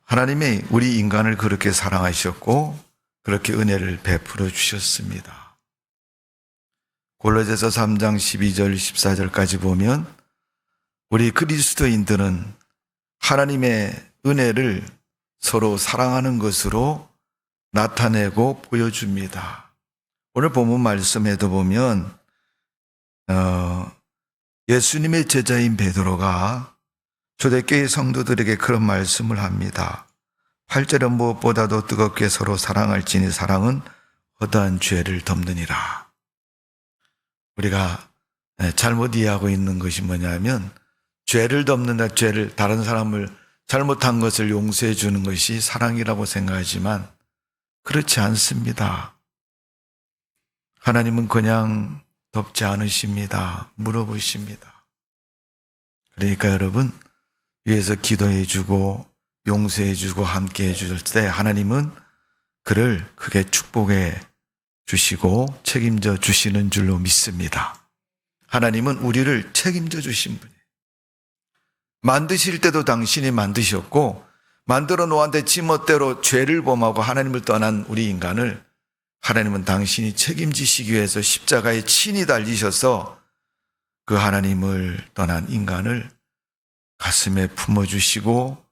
하나님이 우리 인간을 그렇게 사랑하셨고 그렇게 은혜를 베풀어 주셨습니다. 골로새서 3장 12절 14절까지 보면 우리 그리스도인들은 하나님의 은혜를 서로 사랑하는 것으로 나타내고 보여줍니다. 오늘 본문 말씀에도 보면 예수님의 제자인 베드로가 초대교회 성도들에게 그런 말씀을 합니다. 8절은 무엇보다도 뜨겁게 서로 사랑할지니 사랑은 허다한 죄를 덮느니라. 우리가 잘못 이해하고 있는 것이 뭐냐면 죄를 덮는다, 다른 사람을 잘못한 것을 용서해 주는 것이 사랑이라고 생각하지만 그렇지 않습니다. 하나님은 그냥 덮지 않으십니다. 물어보십니다. 그러니까 여러분, 위에서 기도해 주고 용서해 주고 함께 해 주실 때 하나님은 그를 크게 축복해 주시고 책임져 주시는 줄로 믿습니다. 하나님은 우리를 책임져 주신 분이에요. 만드실 때도 당신이 만드셨고 만들어 놓았는데 지멋대로 죄를 범하고 하나님을 떠난 우리 인간을 하나님은 당신이 책임지시기 위해서 십자가에 친히 달리셔서 그 하나님을 떠난 인간을 가슴에 품어주시고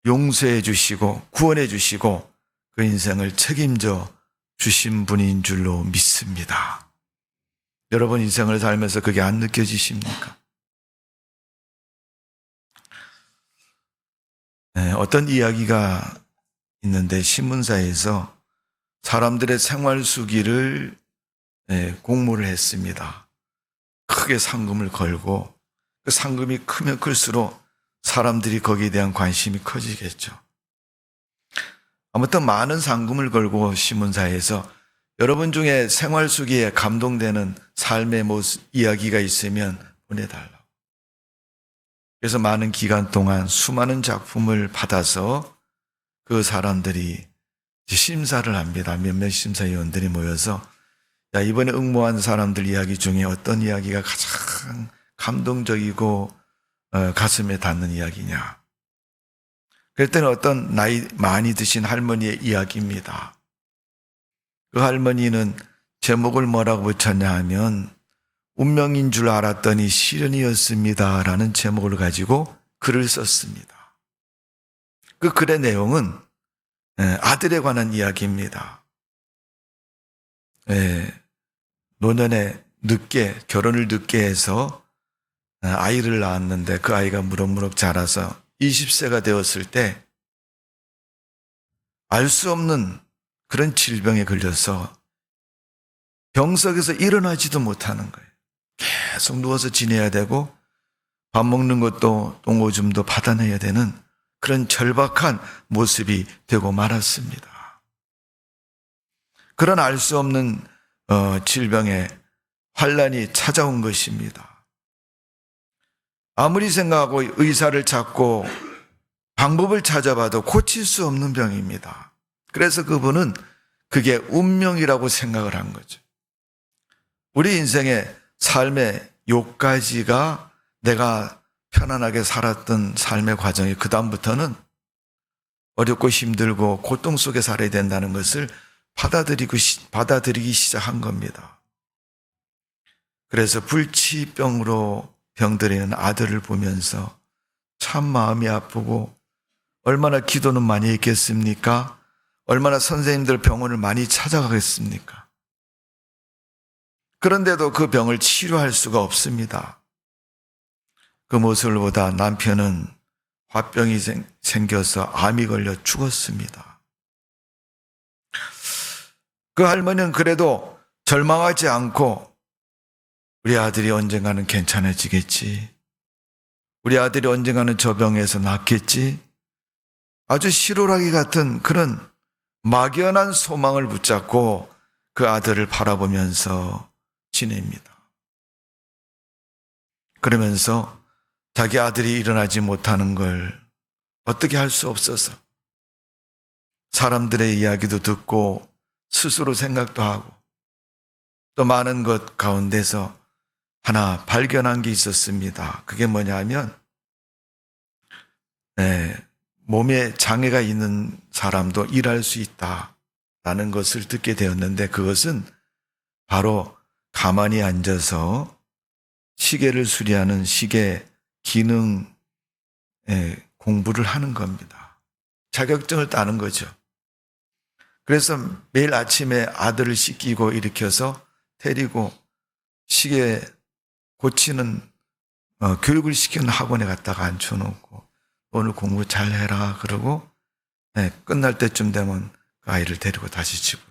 용서해 주시고 구원해 주시고 그 인생을 책임져 주신 분인 줄로 믿습니다. 여러분 인생을 살면서 그게 안 느껴지십니까? 어떤 이야기가 있는데 신문사에서 사람들의 생활 수기를 공모를 했습니다. 크게 상금을 걸고 그 상금이 크면 클수록 사람들이 거기에 대한 관심이 커지겠죠. 아무튼 많은 상금을 걸고 신문사에서 여러분 중에 생활 수기에 감동되는 삶의 모습, 이야기가 있으면 보내달라고. 그래서 많은 기간 동안 수많은 작품을 받아서 그 사람들이 심사를 합니다. 몇몇 심사위원들이 모여서 야, 이번에 응모한 사람들 이야기 중에 어떤 이야기가 가장 감동적이고 가슴에 닿는 이야기냐. 그랬더니 어떤 나이 많이 드신 할머니의 이야기입니다. 그 할머니는 제목을 뭐라고 붙였냐 하면 운명인 줄 알았더니 시련이었습니다 라는 제목을 가지고 글을 썼습니다. 그 글의 내용은 아들에 관한 이야기입니다. 노년에 결혼을 늦게 해서 아이를 낳았는데 그 아이가 무럭무럭 자라서 20세가 되었을 때 알 수 없는 그런 질병에 걸려서 병석에서 일어나지도 못하는 거예요. 계속 누워서 지내야 되고 밥 먹는 것도 똥오줌도 받아내야 되는 그런 절박한 모습이 되고 말았습니다. 그런 알 수 없는 질병에 환란이 찾아온 것입니다. 아무리 생각하고 의사를 찾고 방법을 찾아봐도 고칠 수 없는 병입니다. 그래서 그분은 그게 운명이라고 생각을 한 거죠. 우리 인생의 삶의 요까지가 내가 편안하게 살았던 삶의 과정이 그다음부터는 어렵고 힘들고 고통 속에 살아야 된다는 것을 받아들이기 시작한 겁니다. 그래서 불치병으로 병들이는 아들을 보면서 참 마음이 아프고 얼마나 기도는 많이 했겠습니까? 얼마나 선생님들 병원을 많이 찾아가겠습니까? 그런데도 그 병을 치료할 수가 없습니다. 그 모습을 보다 남편은 화병이 생겨서 암이 걸려 죽었습니다. 그 할머니는 그래도 절망하지 않고 우리 아들이 언젠가는 괜찮아지겠지. 우리 아들이 언젠가는 저 병에서 낫겠지. 아주 실오라기 같은 그런 막연한 소망을 붙잡고 그 아들을 바라보면서 지냅니다. 그러면서 자기 아들이 일어나지 못하는 걸 어떻게 할 수 없어서 사람들의 이야기도 듣고 스스로 생각도 하고 또 많은 것 가운데서 하나 발견한 게 있었습니다. 그게 뭐냐 하면 몸에 장애가 있는 사람도 일할 수 있다라는 것을 듣게 되었는데, 그것은 바로 가만히 앉아서 시계를 수리하는 시계 기능 공부를 하는 겁니다. 자격증을 따는 거죠. 그래서 매일 아침에 아들을 씻기고 일으켜서 데리고 시계 고치는 교육을 시키는 학원에 갔다가 앉혀놓고 오늘 공부 잘해라 그러고 끝날 때쯤 되면 그 아이를 데리고 다시 집으로.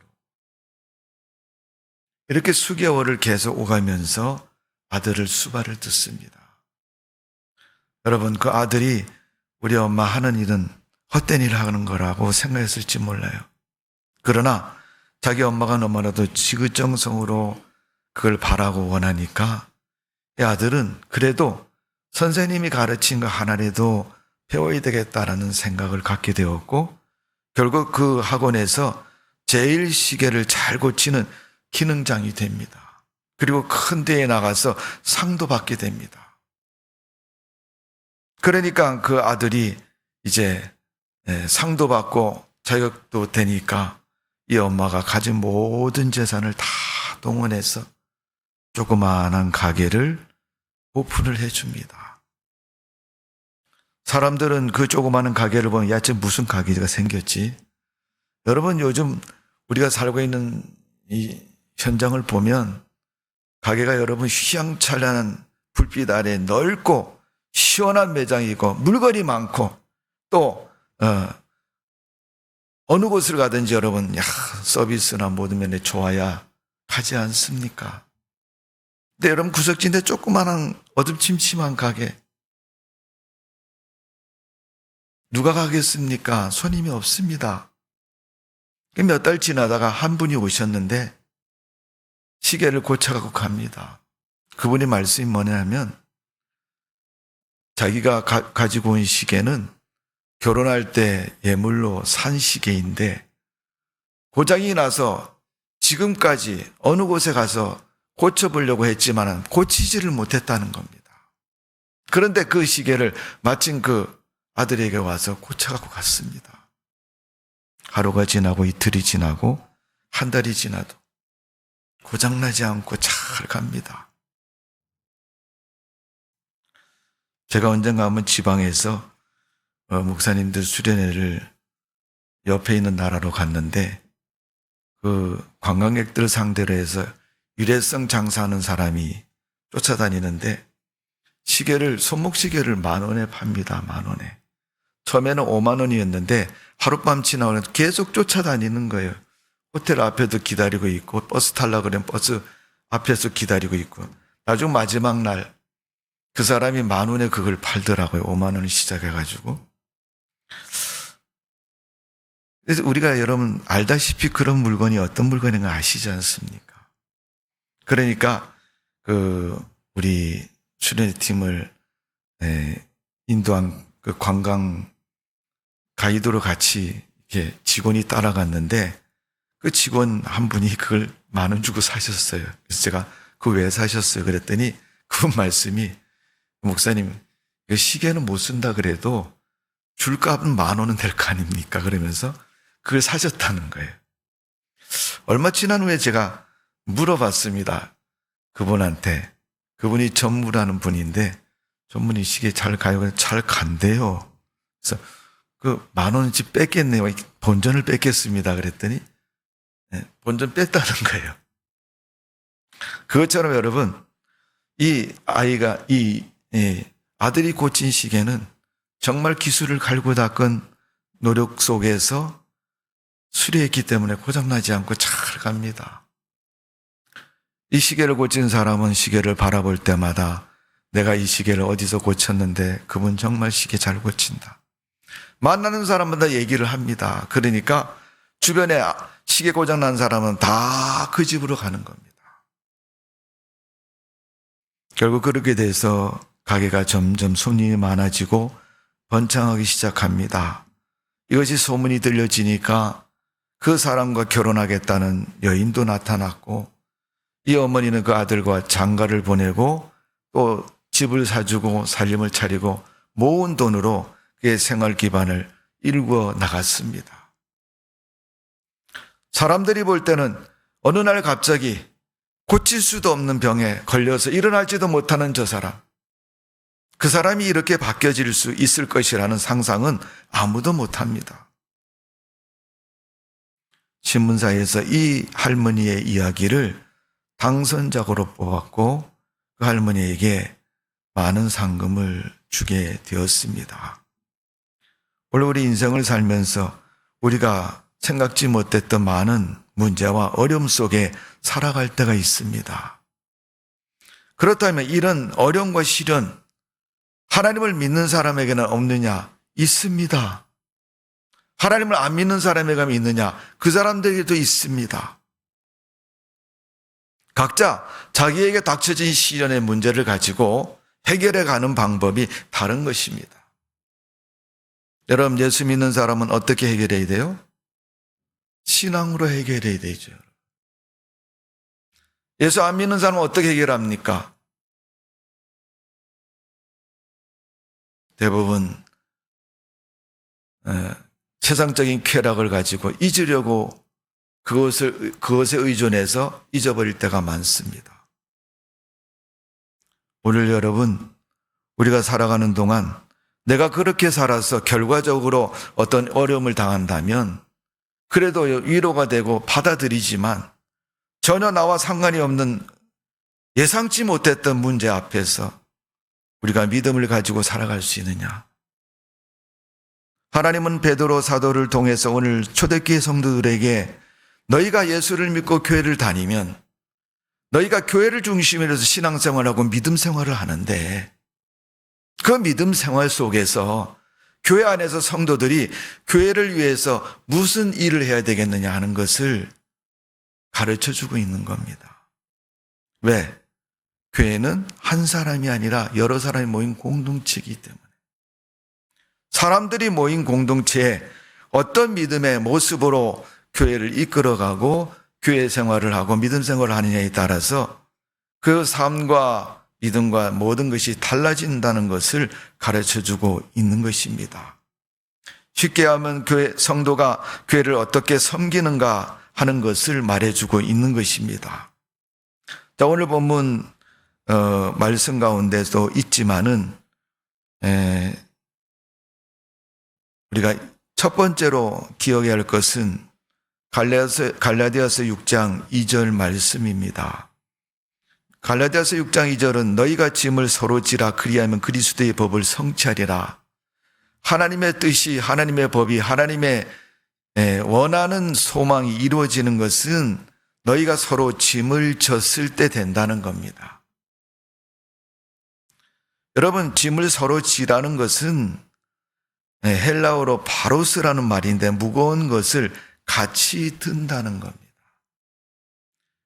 이렇게 수개월을 계속 오가면서 아들을 수발을 듣습니다. 여러분, 그 아들이 우리 엄마 하는 일은 헛된 일을 하는 거라고 생각했을지 몰라요. 그러나 자기 엄마가 너무나도 지극정성으로 그걸 바라고 원하니까 이 아들은 그래도 선생님이 가르친 거 하나라도 배워야 되겠다라는 생각을 갖게 되었고, 결국 그 학원에서 제일 시계를 잘 고치는 기능장이 됩니다. 그리고 큰 데에 나가서 상도 받게 됩니다. 그러니까 그 아들이 이제 상도 받고 자격도 되니까 이 엄마가 가진 모든 재산을 다 동원해서 조그마한 가게를 오픈을 해줍니다. 사람들은 그 조그마한 가게를 보면 야, 쟤 무슨 가게가 생겼지? 여러분, 요즘 우리가 살고 있는 이 현장을 보면 가게가 여러분 휘황찬란한 불빛 아래 넓고 시원한 매장이고 물건이 많고 또 어느 곳을 가든지 여러분 서비스나 모든 면에 좋아야 가지 않습니까? 근데 여러분 구석진데 조그마한 어둠침침한 가게 누가 가겠습니까? 손님이 없습니다. 몇 달 지나다가 한 분이 오셨는데 시계를 고쳐갖고 갑니다. 그분이 말씀이 뭐냐면 자기가 가지고 온 시계는 결혼할 때 예물로 산 시계인데 고장이 나서 지금까지 어느 곳에 가서 고쳐보려고 했지만 고치지를 못했다는 겁니다. 그런데 그 시계를 마침 그 아들에게 와서 고쳐갖고 갔습니다. 하루가 지나고 이틀이 지나고 한 달이 지나도 고장나지 않고 잘 갑니다. 제가 언젠가 한번 지방에서 목사님들 수련회를 옆에 있는 나라로 갔는데 그 관광객들 상대로 해서 일회성 장사하는 사람이 쫓아다니는데 시계를, 손목시계를 10,000원에 팝니다. 10,000원에. 처음에는 50,000원이었는데 하룻밤 지나오면 계속 쫓아다니는 거예요. 호텔 앞에도 기다리고 있고 버스 타려고 그러면 버스 앞에서 기다리고 있고 나중 마지막 날 그 사람이 10,000원에 그걸 팔더라고요. 50,000원이 시작해가지고. 그래서 우리가 여러분 알다시피 그런 물건이 어떤 물건인가 아시지 않습니까? 그러니까 우리 수련팀을 인도한 그 관광 가이드로 같이 이렇게 직원이 따라갔는데 그 직원 한 분이 그걸 10,000원 주고 사셨어요. 그래서 제가 그거 왜 사셨어요? 그랬더니 그분 말씀이 목사님, 시계는 못 쓴다 그래도 줄값은 10,000원은 될 거 아닙니까? 그러면서 그걸 사셨다는 거예요. 얼마 지난 후에 제가 물어봤습니다. 그분한테. 그분이 전무라는 분인데 전문이 시계 잘 가요? 잘 간대요. 그래서 그 10,000원치 뺐겠네요. 본전을 뺐겠습니다. 그랬더니 본전 뺐다는 거예요. 그것처럼 여러분 이 아이가 아들이 고친 시계는 정말 기술을 갈고 닦은 노력 속에서 수리했기 때문에 고장나지 않고 잘 갑니다. 이 시계를 고친 사람은 시계를 바라볼 때마다 내가 이 시계를 어디서 고쳤는데 그분 정말 시계 잘 고친다. 만나는 사람마다 얘기를 합니다. 그러니까 주변에 시계 고장난 사람은 다 그 집으로 가는 겁니다. 결국 그렇게 돼서 가게가 점점 손님이 많아지고 번창하기 시작합니다. 이것이 소문이 들려지니까 그 사람과 결혼하겠다는 여인도 나타났고 이 어머니는 그 아들과 장가를 보내고 또 집을 사주고 살림을 차리고 모은 돈으로 그의 생활 기반을 일구어 나갔습니다. 사람들이 볼 때는 어느 날 갑자기 고칠 수도 없는 병에 걸려서 일어날지도 못하는 저 사람, 그 사람이 이렇게 바뀌어질 수 있을 것이라는 상상은 아무도 못합니다. 신문사에서 이 할머니의 이야기를 당선작으로 뽑았고 그 할머니에게 많은 상금을 주게 되었습니다. 원래 우리 인생을 살면서 우리가 생각지 못했던 많은 문제와 어려움 속에 살아갈 때가 있습니다. 그렇다면 이런 어려움과 시련, 하나님을 믿는 사람에게는 없느냐? 있습니다. 하나님을 안 믿는 사람에게만 있느냐? 그 사람들에게도 있습니다. 각자 자기에게 닥쳐진 시련의 문제를 가지고 해결해 가는 방법이 다른 것입니다. 여러분, 예수 믿는 사람은 어떻게 해결해야 돼요? 신앙으로 해결해야 되죠. 예수 안 믿는 사람은 어떻게 해결합니까? 대부분 세상적인 쾌락을 가지고 잊으려고 그것에 의존해서 잊어버릴 때가 많습니다. 오늘 여러분, 우리가 살아가는 동안 내가 그렇게 살아서 결과적으로 어떤 어려움을 당한다면 그래도 위로가 되고 받아들이지만 전혀 나와 상관이 없는 예상치 못했던 문제 앞에서 우리가 믿음을 가지고 살아갈 수 있느냐? 하나님은 베드로 사도를 통해서 오늘 초대교회 성도들에게 너희가 예수를 믿고 교회를 다니면 너희가 교회를 중심으로 해서 신앙생활하고 믿음생활을 하는데 그 믿음생활 속에서 교회 안에서 성도들이 교회를 위해서 무슨 일을 해야 되겠느냐 하는 것을 가르쳐주고 있는 겁니다. 왜? 교회는 한 사람이 아니라 여러 사람이 모인 공동체이기 때문에 사람들이 모인 공동체에 어떤 믿음의 모습으로 교회를 이끌어가고 교회 생활을 하고 믿음 생활을 하느냐에 따라서 그 삶과 믿음과 모든 것이 달라진다는 것을 가르쳐주고 있는 것입니다. 쉽게 하면 교회 성도가 교회를 어떻게 섬기는가 하는 것을 말해주고 있는 것입니다. 자, 오늘 본문 말씀 가운데도 있지만은 우리가 첫 번째로 기억해야 할 것은 갈라디아서 6장 2절 말씀입니다. 갈라디아서 6장 2절은 너희가 짐을 서로 지라 그리하면 그리스도의 법을 성취하리라. 하나님의 뜻이, 하나님의 법이, 하나님의 원하는 소망이 이루어지는 것은 너희가 서로 짐을 졌을 때 된다는 겁니다. 여러분, 짐을 서로 지라는 것은 헬라어로 바로스라는 말인데 무거운 것을 같이 든다는 겁니다.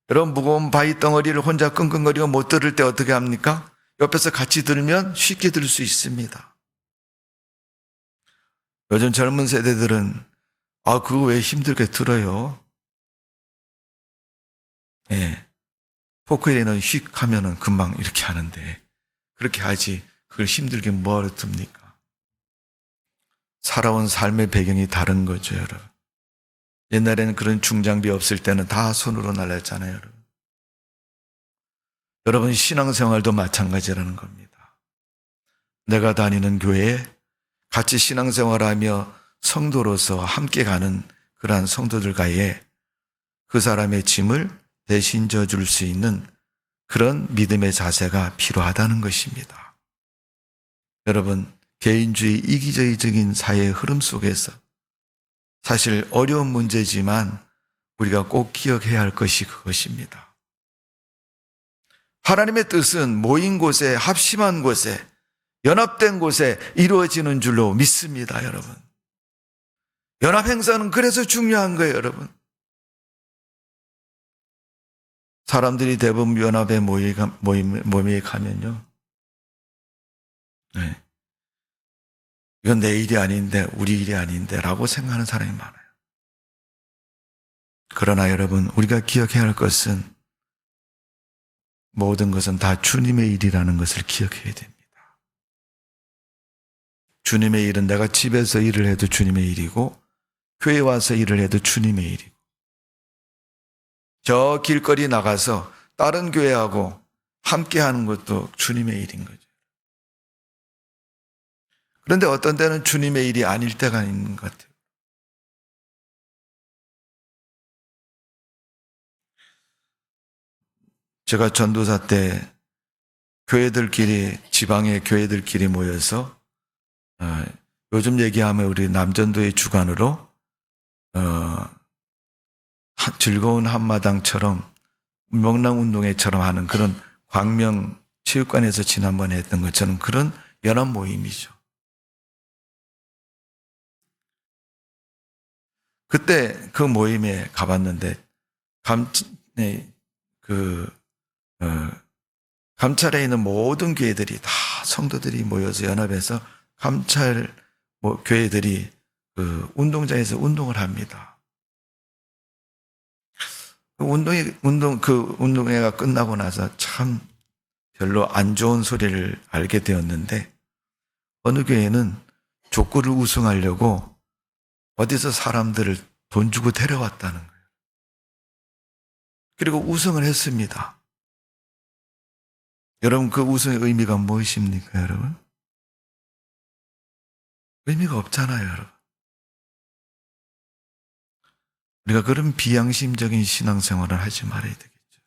여러분, 무거운 바위 덩어리를 혼자 끙끙거리고 못 들을 때 어떻게 합니까? 옆에서 같이 들면 쉽게 들 수 있습니다. 요즘 젊은 세대들은 그거 왜 힘들게 들어요? 포크레인은 휙 하면은 금방 이렇게 하는데 그렇게 하지 그걸 힘들게 뭐하러 듭니까? 살아온 삶의 배경이 다른 거죠, 여러분. 옛날에는 그런 중장비 없을 때는 다 손으로 날렸잖아요, 여러분. 여러분, 신앙생활도 마찬가지라는 겁니다. 내가 다니는 교회에 같이 신앙생활하며 성도로서 함께 가는 그러한 성도들과의 그 사람의 짐을 대신 져줄 수 있는 그런 믿음의 자세가 필요하다는 것입니다. 여러분, 개인주의 이기적인 사회의 흐름 속에서 사실 어려운 문제지만 우리가 꼭 기억해야 할 것이 그것입니다. 하나님의 뜻은 모인 곳에, 합심한 곳에, 연합된 곳에 이루어지는 줄로 믿습니다, 여러분. 연합 행사는 그래서 중요한 거예요, 여러분. 사람들이 대부분 연합에 모임에 가면요. 이건 내 일이 아닌데, 우리 일이 아닌데 라고 생각하는 사람이 많아요. 그러나 여러분, 우리가 기억해야 할 것은 모든 것은 다 주님의 일이라는 것을 기억해야 됩니다. 주님의 일은 내가 집에서 일을 해도 주님의 일이고 교회 와서 일을 해도 주님의 일이고 저 길거리 나가서 다른 교회하고 함께 하는 것도 주님의 일인 거죠. 그런데 어떤 때는 주님의 일이 아닐 때가 있는 것 같아요. 제가 전도사 때 교회들끼리, 지방의 교회들끼리 모여서 요즘 얘기하면 우리 남전도의 주관으로 즐거운 한마당처럼 명랑운동회처럼 하는 그런 광명 체육관에서 지난번에 했던 것처럼 그런 연합 모임이죠. 그때 그 모임에 가봤는데 감찰에 있는 모든 교회들이 다 성도들이 모여서 연합해서 감찰 교회들이 그 운동장에서 운동을 합니다. 그 운동회가 끝나고 나서 참 별로 안 좋은 소리를 알게 되었는데 어느 교회는 족구를 우승하려고 어디서 사람들을 돈 주고 데려왔다는 거예요. 그리고 우승을 했습니다. 여러분 그 우승의 의미가 무엇입니까, 여러분? 의미가 없잖아요, 여러분. 우리가 그런 비양심적인 신앙생활을 하지 말아야 되겠죠.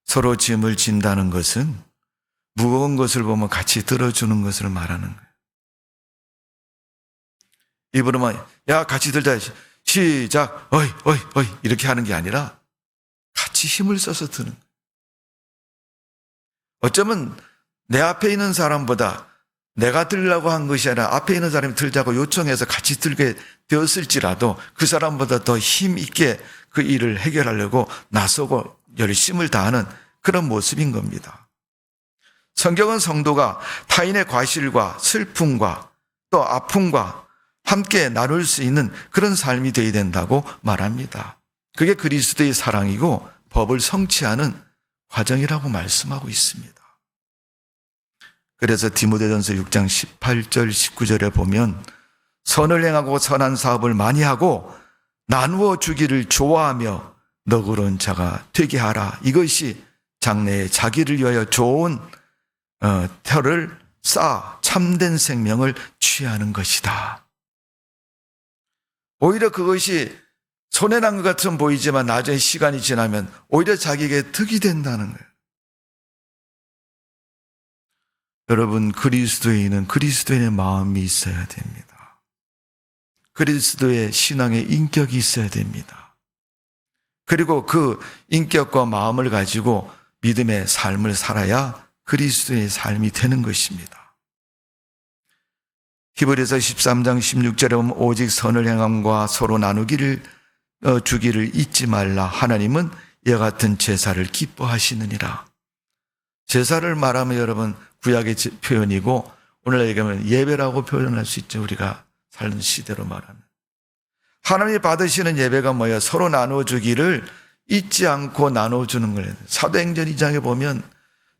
서로 짐을 진다는 것은 무거운 것을 보면 같이 들어주는 것을 말하는 거예요. 입으로만 야 같이 들자 시작 어이 이렇게 하는 게 아니라 같이 힘을 써서 드는 거예요. 어쩌면 내 앞에 있는 사람보다 내가 들려고 한 것이 아니라 앞에 있는 사람이 들자고 요청해서 같이 들게 되었을지라도 그 사람보다 더 힘 있게 그 일을 해결하려고 나서고 열심을 다하는 그런 모습인 겁니다. 성경은 성도가 타인의 과실과 슬픔과 또 아픔과 함께 나눌 수 있는 그런 삶이 되어야 된다고 말합니다. 그게 그리스도의 사랑이고 법을 성취하는 과정이라고 말씀하고 있습니다. 그래서 디모데전서 6장 18절 19절에 보면 선을 행하고 선한 사업을 많이 하고 나누어 주기를 좋아하며 너그러운 자가 되게 하라. 이것이 장래에 자기를 위하여 좋은 터를 쌓아 참된 생명을 취하는 것이다. 오히려 그것이 손해난 것 같은 보이지만 나중에 시간이 지나면 오히려 자기에게 득이 된다는 거예요. 여러분 그리스도인은 그리스도인의 마음이 있어야 됩니다. 그리스도의 신앙의 인격이 있어야 됩니다. 그리고 그 인격과 마음을 가지고 믿음의 삶을 살아야 그리스도의 삶이 되는 것입니다. 히브리서 13장 16절에 보면 오직 선을 행함과 서로 나누기를 주기를 잊지 말라. 하나님은 이와 같은 제사를 기뻐하시느니라. 제사를 말하면 여러분 구약의 표현이고 오늘 얘기하면 예배라고 표현할 수 있죠. 우리가 사는 시대로 말하면. 하나님이 받으시는 예배가 뭐예요? 서로 나눠주기를 잊지 않고 나눠주는 거예요. 사도행전 2장에 보면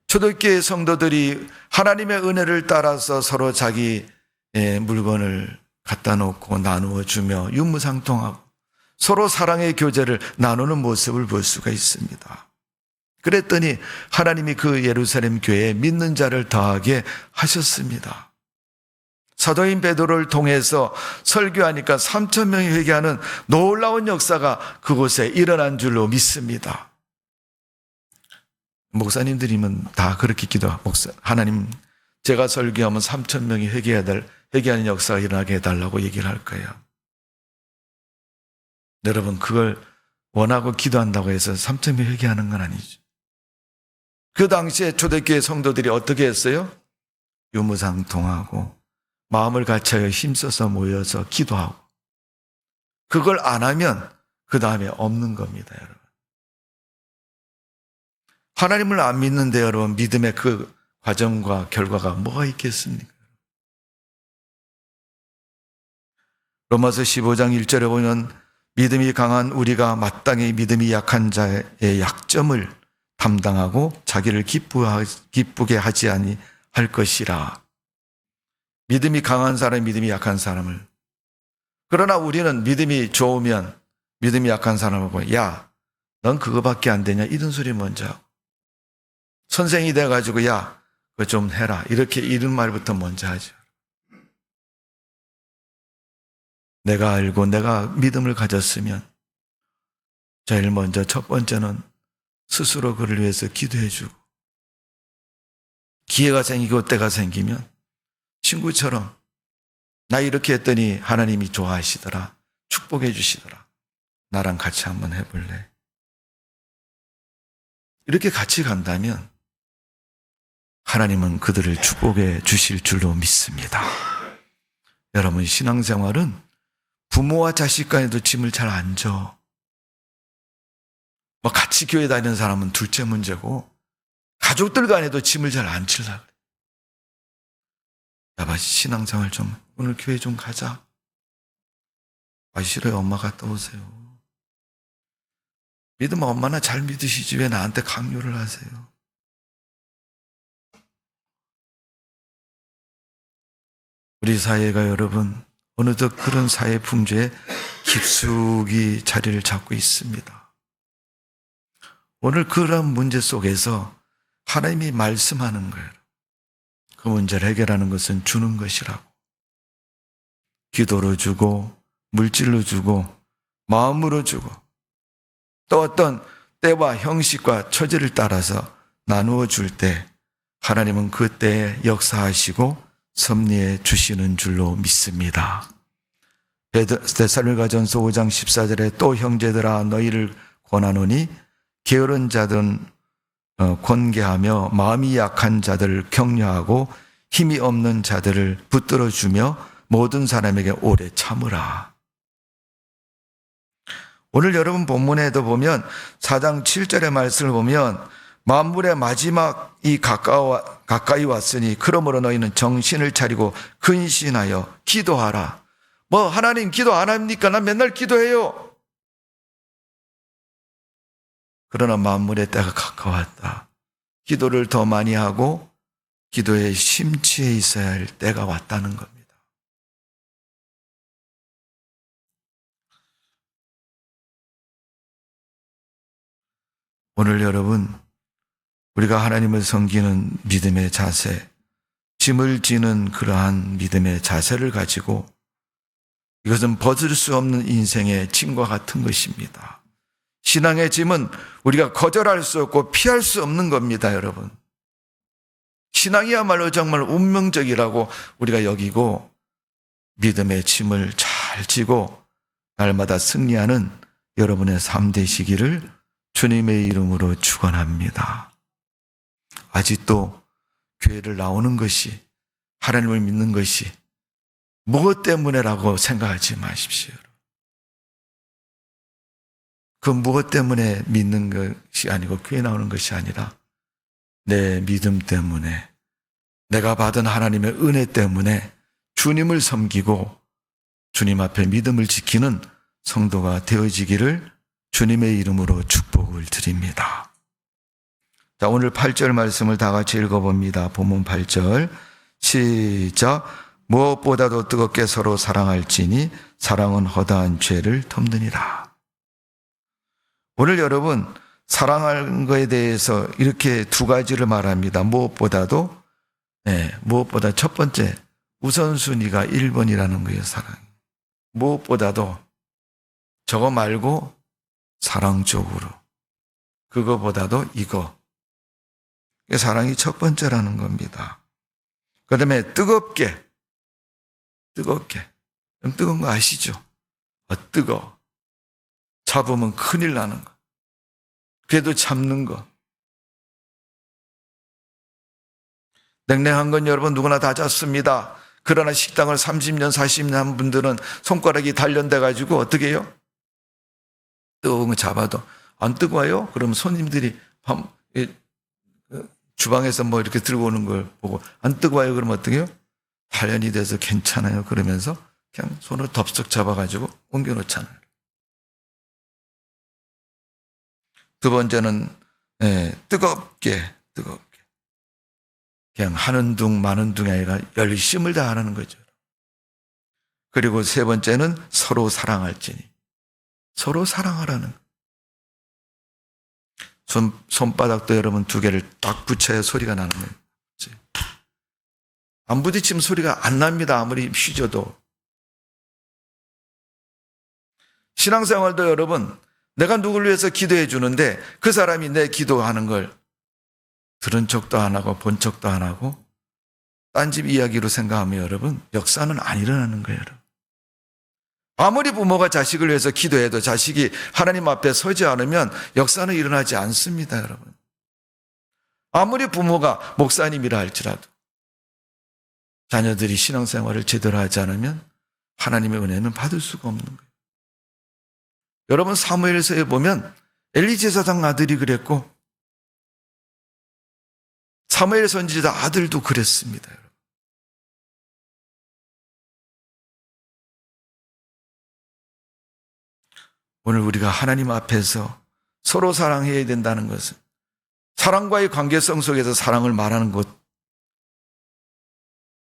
초대교회 성도들이 하나님의 은혜를 따라서 서로 자기 물건을 갖다 놓고 나누어 주며 유무상통하고 서로 사랑의 교제를 나누는 모습을 볼 수가 있습니다. 그랬더니 하나님이 그 예루살렘 교회에 믿는 자를 더하게 하셨습니다. 사도인 베드로를 통해서 설교하니까 3,000명이 회개하는 놀라운 역사가 그곳에 일어난 줄로 믿습니다. 목사님들이면 다 그렇게 기도하고 하나님 제가 설교하면 3,000명이 회개하는 역사가 일어나게 해달라고 얘기를 할 거예요. 여러분 그걸 원하고 기도한다고 해서 3,000명이 회개하는 건 아니죠. 그 당시에 초대교회 성도들이 어떻게 했어요? 유무상통하고 마음을 같이하여 힘써서 모여서 기도하고 그걸 안 하면 그 다음에 없는 겁니다, 여러분. 하나님을 안 믿는데 여러분 믿음의 그 과정과 결과가 뭐가 있겠습니까? 로마서 15장 1절에 보면 믿음이 강한 우리가 마땅히 믿음이 약한 자의 약점을 담당하고 자기를 기쁘게 하지 아니할 것이라. 믿음이 강한 사람이 믿음이 약한 사람을. 그러나 우리는 믿음이 좋으면 믿음이 약한 사람을 보고 야, 넌 그거밖에 안 되냐? 이런 소리 먼저 하고. 선생이 돼가지고 야, 그거 좀 해라. 이렇게 이런 말부터 먼저 하죠. 내가 알고 내가 믿음을 가졌으면 제일 먼저 첫 번째는 스스로 그를 위해서 기도해주고 기회가 생기고 때가 생기면 친구처럼 나 이렇게 했더니 하나님이 좋아하시더라. 축복해 주시더라. 나랑 같이 한번 해볼래? 이렇게 같이 간다면 하나님은 그들을 축복해 주실 줄로 믿습니다. 여러분, 신앙생활은 부모와 자식 간에도 짐을 잘 안 져. 뭐 같이 교회 다니는 사람은 둘째 문제고 가족들 간에도 짐을 잘 안 치려고 그래. 야, 신앙생활 좀 오늘 교회 좀 가자. 아, 싫어요. 엄마 갔다 오세요. 믿으면 엄마나 잘 믿으시지 왜 나한테 강요를 하세요? 우리 사회가 여러분 어느덧 그런 사회 풍조에 깊숙이 자리를 잡고 있습니다. 오늘 그런 문제 속에서 하나님이 말씀하는 거예요. 그 문제를 해결하는 것은 주는 것이라고. 기도로 주고 물질로 주고 마음으로 주고 또 어떤 때와 형식과 처지를 따라서 나누어 줄 때 하나님은 그 때에 역사하시고 섭리해 주시는 줄로 믿습니다. 데살로니가전서 5장 14절에 또 형제들아 너희를 권하노니 게으른 자들은 권계하며 마음이 약한 자들을 격려하고 힘이 없는 자들을 붙들어주며 모든 사람에게 오래 참으라. 오늘 여러분 본문에도 보면 4장 7절의 말씀을 보면 만물의 마지막이 가까이 왔으니 그러므로 너희는 정신을 차리고 근신하여 기도하라. 뭐 하나님 기도 안 합니까? 난 맨날 기도해요. 그러나 만물의 때가 가까웠다. 기도를 더 많이 하고 기도에 심취해 있어야 할 때가 왔다는 겁니다. 오늘 여러분 우리가 하나님을 섬기는 믿음의 자세, 짐을 지는 그러한 믿음의 자세를 가지고 이것은 벗을 수 없는 인생의 짐과 같은 것입니다. 신앙의 짐은 우리가 거절할 수 없고 피할 수 없는 겁니다, 여러분. 신앙이야말로 정말 운명적이라고 우리가 여기고 믿음의 짐을 잘 지고 날마다 승리하는 여러분의 삶 되시기를 주님의 이름으로 축원합니다. 아직도 교회를 나오는 것이 하나님을 믿는 것이 무엇 때문에라고 생각하지 마십시오. 그 무엇 때문에 믿는 것이 아니고 교회 나오는 것이 아니라 내 믿음 때문에 내가 받은 하나님의 은혜 때문에 주님을 섬기고 주님 앞에 믿음을 지키는 성도가 되어지기를 주님의 이름으로 축복을 드립니다. 자, 오늘 8절 말씀을 다 같이 읽어봅니다. 본문 8절 시작. 무엇보다도 뜨겁게 서로 사랑할지니 사랑은 허다한 죄를 덮느니라. 오늘 여러분 사랑하는 것에 대해서 이렇게 두 가지를 말합니다. 무엇보다도 무엇보다 첫 번째 우선순위가 1번이라는 거예요. 사랑. 무엇보다도 저거 말고 사랑적으로 그거보다도 이거. 사랑이 첫 번째라는 겁니다. 그 다음에 뜨겁게 뜨거운 거 아시죠? 뜨거워. 잡으면 큰일 나는 거. 그래도 참는 거. 냉랭한 건 여러분 누구나 다 잡습니다. 그러나 식당을 30년, 40년 한 분들은 손가락이 단련돼가지고 어떻게 해요? 뜨거운 거 잡아도 안 뜨거워요? 그러면 손님들이 주방에서 뭐 이렇게 들고 오는 걸 보고 안 뜨거워요? 그러면 어떻게 해요? 단련이 돼서 괜찮아요. 그러면서 그냥 손을 덥석 잡아가지고 옮겨놓잖아요. 두 번째는 뜨겁게 그냥 하는 둥 마는 둥이 아니라 열심을 다하는 거죠. 그리고 세 번째는 서로 사랑할지니. 서로 사랑하라는. 손바닥도 여러분 두 개를 딱 붙여야 소리가 나는 거예요. 안 부딪히면 소리가 안 납니다. 아무리 휘저도. 신앙생활도 여러분, 내가 누구를 위해서 기도해 주는데 그 사람이 내 기도하는 걸 들은 척도 안 하고 본 척도 안 하고 딴집 이야기로 생각하면 여러분, 역사는 안 일어나는 거예요. 여러분. 아무리 부모가 자식을 위해서 기도해도 자식이 하나님 앞에 서지 않으면 역사는 일어나지 않습니다. 여러분. 아무리 부모가 목사님이라 할지라도 자녀들이 신앙생활을 제대로 하지 않으면 하나님의 은혜는 받을 수가 없는 거예요. 여러분 사무엘서에 보면 엘리 제사장 아들이 그랬고 사무엘 선지자 아들도 그랬습니다. 여러분. 오늘 우리가 하나님 앞에서 서로 사랑해야 된다는 것은 사랑과의 관계성 속에서 사랑을 말하는 것,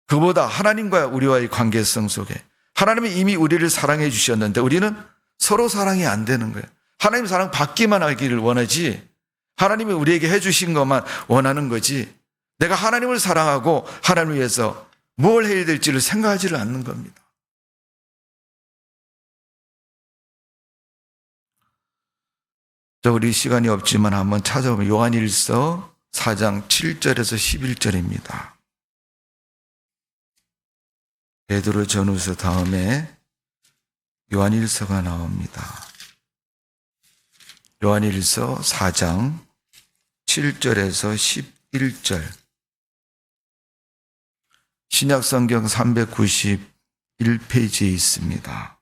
그보다 하나님과 우리와의 관계성 속에 하나님이 이미 우리를 사랑해 주셨는데 우리는 서로 사랑이 안 되는 거예요. 하나님 사랑 받기만 하기를 원하지 하나님이 우리에게 해주신 것만 원하는 거지 내가 하나님을 사랑하고 하나님을 위해서 뭘 해야 될지를 생각하지를 않는 겁니다. 우리 시간이 없지만 한번 찾아보면 요한일서 4장 7절에서 11절입니다. 베드로 전후서 다음에 요한일서가 나옵니다. 요한일서 4장 7절에서 11절. 신약성경 391페이지에 있습니다.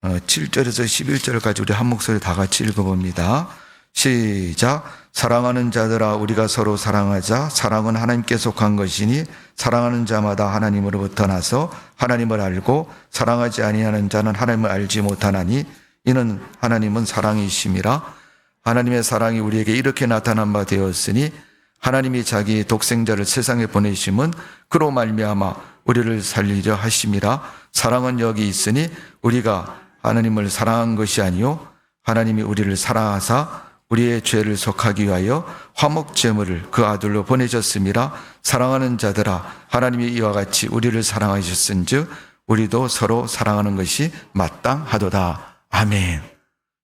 7절에서 11절까지 우리 한 목소리 다 같이 읽어봅니다. 시작. 사랑하는 자들아 우리가 서로 사랑하자. 사랑은 하나님께 속한 것이니 사랑하는 자마다 하나님으로부터 나서 하나님을 알고 사랑하지 아니하는 자는 하나님을 알지 못하나니 이는 하나님은 사랑이심이라. 하나님의 사랑이 우리에게 이렇게 나타난 바 되었으니 하나님이 자기 독생자를 세상에 보내심은 그로 말미암아 우리를 살리려 하심이라. 사랑은 여기 있으니 우리가 하나님을 사랑한 것이 아니요 하나님이 우리를 사랑하사 우리의 죄를 속하기 위하여 화목제물을 그 아들로 보내셨음이라. 사랑하는 자들아 하나님이 이와 같이 우리를 사랑하셨은즉 우리도 서로 사랑하는 것이 마땅하도다. 아멘.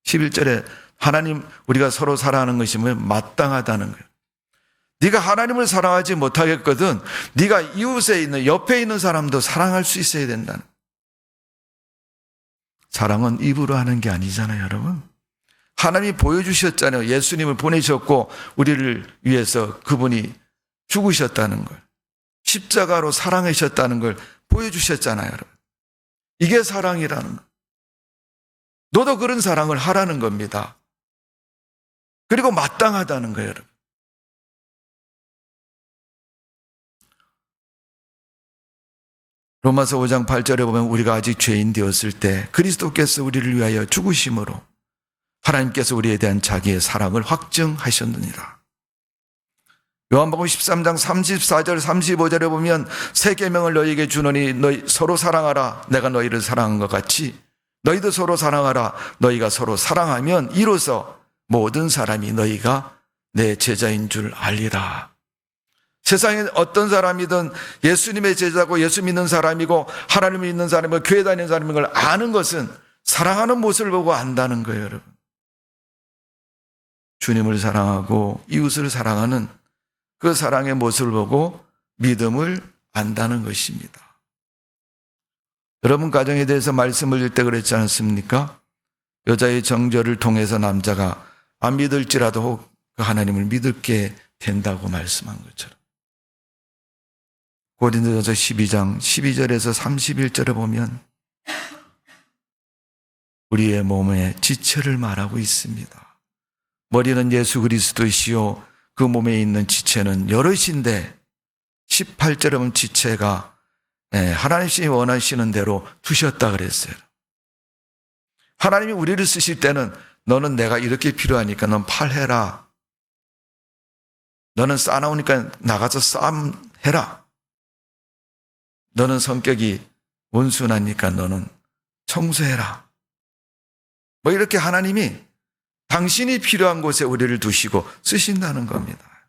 11절에 하나님 우리가 서로 사랑하는 것이 마땅하다는 거예요. 네가 하나님을 사랑하지 못하겠거든 네가 이웃에 있는 옆에 있는 사람도 사랑할 수 있어야 된다는 거예요. 사랑은 입으로 하는 게 아니잖아요, 여러분. 하나님이 보여주셨잖아요. 예수님을 보내셨고 우리를 위해서 그분이 죽으셨다는 걸. 십자가로 사랑하셨다는 걸 보여주셨잖아요, 여러분. 이게 사랑이라는 거. 너도 그런 사랑을 하라는 겁니다. 그리고 마땅하다는 거예요, 여러분. 로마서 5장 8절에 보면 우리가 아직 죄인 되었을 때 그리스도께서 우리를 위하여 죽으심으로 하나님께서 우리에 대한 자기의 사랑을 확증하셨느니라. 요한복음 13장 34절 35절에 보면 새 계명을 너희에게 주노니 너희 서로 사랑하라. 내가 너희를 사랑한 것 같이 너희도 서로 사랑하라. 너희가 서로 사랑하면 이로써 모든 사람이 너희가 내 제자인 줄 알리라. 세상에 어떤 사람이든 예수님의 제자고 예수 믿는 사람이고 하나님을 믿는 사람이고 교회 다니는 사람인 걸 아는 것은 사랑하는 모습을 보고 안다는 거예요, 여러분. 주님을 사랑하고 이웃을 사랑하는 그 사랑의 모습을 보고 믿음을 안다는 것입니다. 여러분 가정에 대해서 말씀을 드릴 때 그랬지 않습니까? 여자의 정절을 통해서 남자가 안 믿을지라도 그 하나님을 믿게 된다고 말씀한 것처럼. 고린도전서 12장 12절에서 31절에 보면 우리의 몸의 지체를 말하고 있습니다. 머리는 예수 그리스도이시요 그 몸에 있는 지체는 여럿인데 18절에 보면 지체가 하나님이 원하시는 대로 두셨다 그랬어요. 하나님이 우리를 쓰실 때는 너는 내가 이렇게 필요하니까 넌 팔 해라. 너는 싸나우니까 나가서 싸움 해라. 너는 성격이 온순하니까 너는 청소해라. 뭐 이렇게 하나님이 당신이 필요한 곳에 우리를 두시고 쓰신다는 겁니다.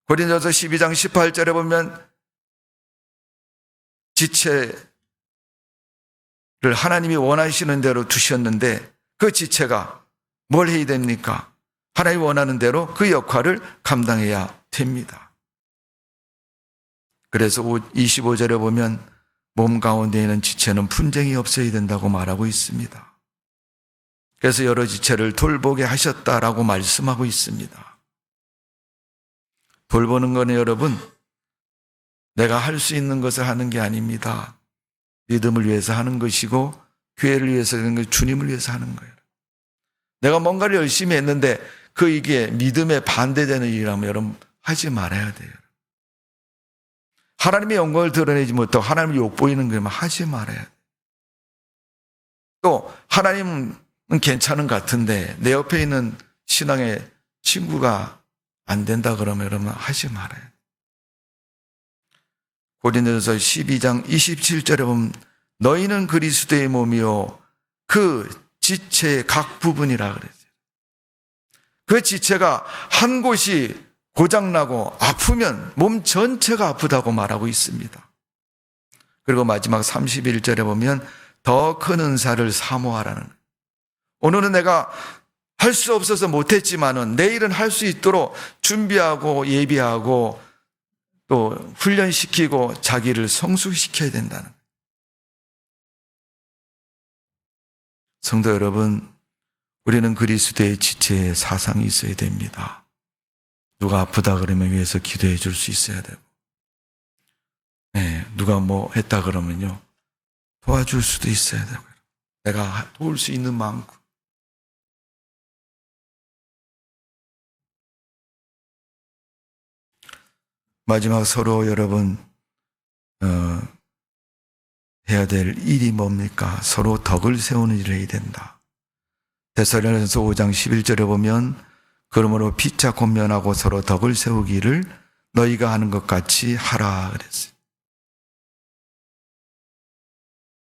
고린도서 12장 18절에 보면 지체를 하나님이 원하시는 대로 두셨는데 그 지체가 뭘 해야 됩니까? 하나님이 원하는 대로 그 역할을 감당해야 됩니다. 그래서 25절에 보면 몸 가운데 있는 지체는 분쟁이 없어야 된다고 말하고 있습니다. 그래서 여러 지체를 돌보게 하셨다라고 말씀하고 있습니다. 돌보는 거는 여러분, 내가 할 수 있는 것을 하는 게 아닙니다. 믿음을 위해서 하는 것이고 교회를 위해서 하는 것, 주님을 위해서 하는 거예요. 내가 뭔가를 열심히 했는데 이게 믿음에 반대되는 일이라면 여러분 하지 말아야 돼요. 하나님의 영광을 드러내지 못하고 하나님을 욕보이는 거면 하지 말아야 돼요. 또 하나님은 괜찮은 것 같은데 내 옆에 있는 신앙의 친구가 안 된다 그러면 여러분 하지 말아야 돼요. 고린도서 12장 27절에 보면 너희는 그리스도의 몸이요 그 지체의 각 부분이라 그랬어요. 그 지체가 한 곳이 고장나고 아프면 몸 전체가 아프다고 말하고 있습니다. 그리고 마지막 31절에 보면 더 큰 은사를 사모하라는 거예요. 오늘은 내가 할 수 없어서 못했지만은 내일은 할 수 있도록 준비하고 예비하고 또 훈련시키고 자기를 성숙시켜야 된다는 거예요. 성도 여러분, 우리는 그리스도의 지체에 사상이 있어야 됩니다. 누가 아프다 그러면 위해서 기도해 줄 수 있어야 되고, 누가 뭐 했다 그러면요 도와줄 수도 있어야 되고요. 내가 도울 수 있는 만큼. 마지막 서로 여러분 해야 될 일이 뭡니까? 서로 덕을 세우는 일을 해야 된다. 데살로니가서 5장 11절에 보면 그러므로 피차 권면하고 서로 덕을 세우기를 너희가 하는 것 같이 하라 그랬어요.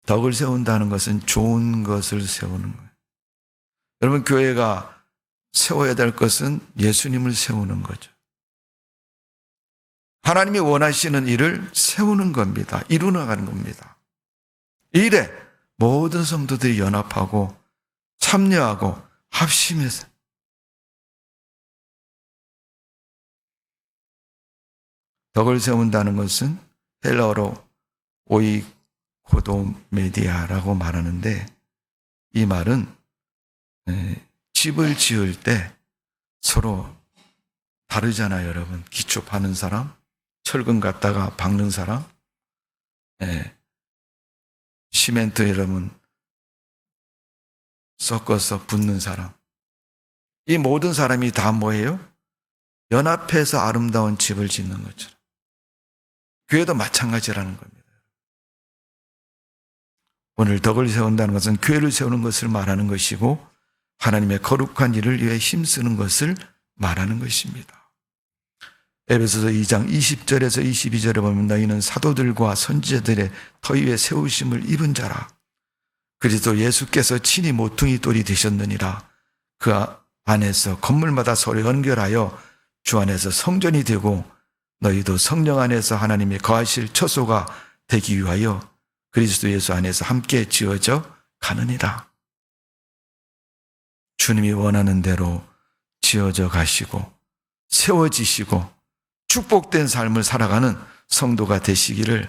덕을 세운다는 것은 좋은 것을 세우는 거예요. 여러분 교회가 세워야 될 것은 예수님을 세우는 거죠. 하나님이 원하시는 일을 세우는 겁니다. 이루어가는 겁니다. 이 일에 모든 성도들이 연합하고 참여하고 합심해서 덕을 세운다는 것은 헬라어로 오이코도메디아라고 말하는데 이 말은 집을 지을 때 서로 다르잖아요, 여러분. 기초 파는 사람, 철근 갖다가 박는 사람, 시멘트 여러분 섞어서 붓는 사람. 이 모든 사람이 다 뭐예요? 연합해서 아름다운 집을 짓는 것처럼. 교회도 마찬가지라는 겁니다. 오늘 덕을 세운다는 것은 교회를 세우는 것을 말하는 것이고 하나님의 거룩한 일을 위해 힘쓰는 것을 말하는 것입니다. 에베소서 2장 20절에서 22절에 보면 너희는 사도들과 선지자들의 터 위에 세우심을 입은 자라. 그리스도 예수께서 친히 모퉁이 돌이 되셨느니라. 그 안에서 건물마다 서로 연결하여 주 안에서 성전이 되고 너희도 성령 안에서 하나님이 거하실 처소가 되기 위하여 그리스도 예수 안에서 함께 지어져 가느니라. 주님이 원하는 대로 지어져 가시고 세워지시고 축복된 삶을 살아가는 성도가 되시기를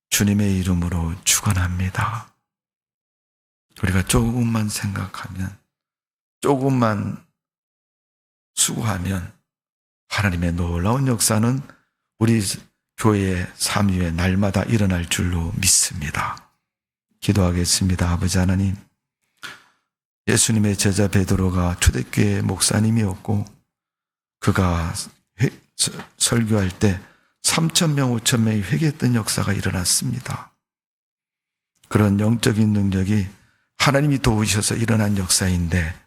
주님의 이름으로 축원합니다. 우리가 조금만 생각하면, 조금만 수고하면 하나님의 놀라운 역사는 우리 교회의 삶 위에 날마다 일어날 줄로 믿습니다. 기도하겠습니다. 아버지 하나님, 예수님의 제자 베드로가 초대교회 목사님이었고 그가 설교할 때 3,000명, 5,000명이 회개했던 역사가 일어났습니다. 그런 영적인 능력이 하나님이 도우셔서 일어난 역사인데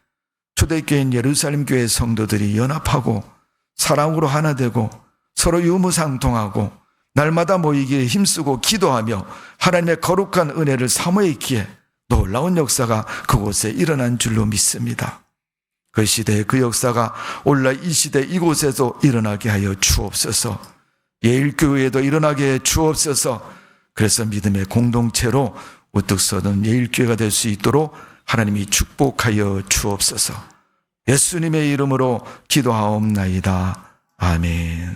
초대교회인 예루살렘 교회 성도들이 연합하고 사랑으로 하나 되고 서로 유무상통하고 날마다 모이기에 힘쓰고 기도하며 하나님의 거룩한 은혜를 사모해 있기에 놀라운 역사가 그곳에 일어난 줄로 믿습니다. 그 시대의 그 역사가 오늘날 이 시대 이곳에도 일어나게 하여 주옵소서. 예일교회에도 일어나게 해 주옵소서. 그래서 믿음의 공동체로 우뚝 서는 예일교회가 될 수 있도록 하나님이 축복하여 주옵소서. 예수님의 이름으로 기도하옵나이다. 아멘.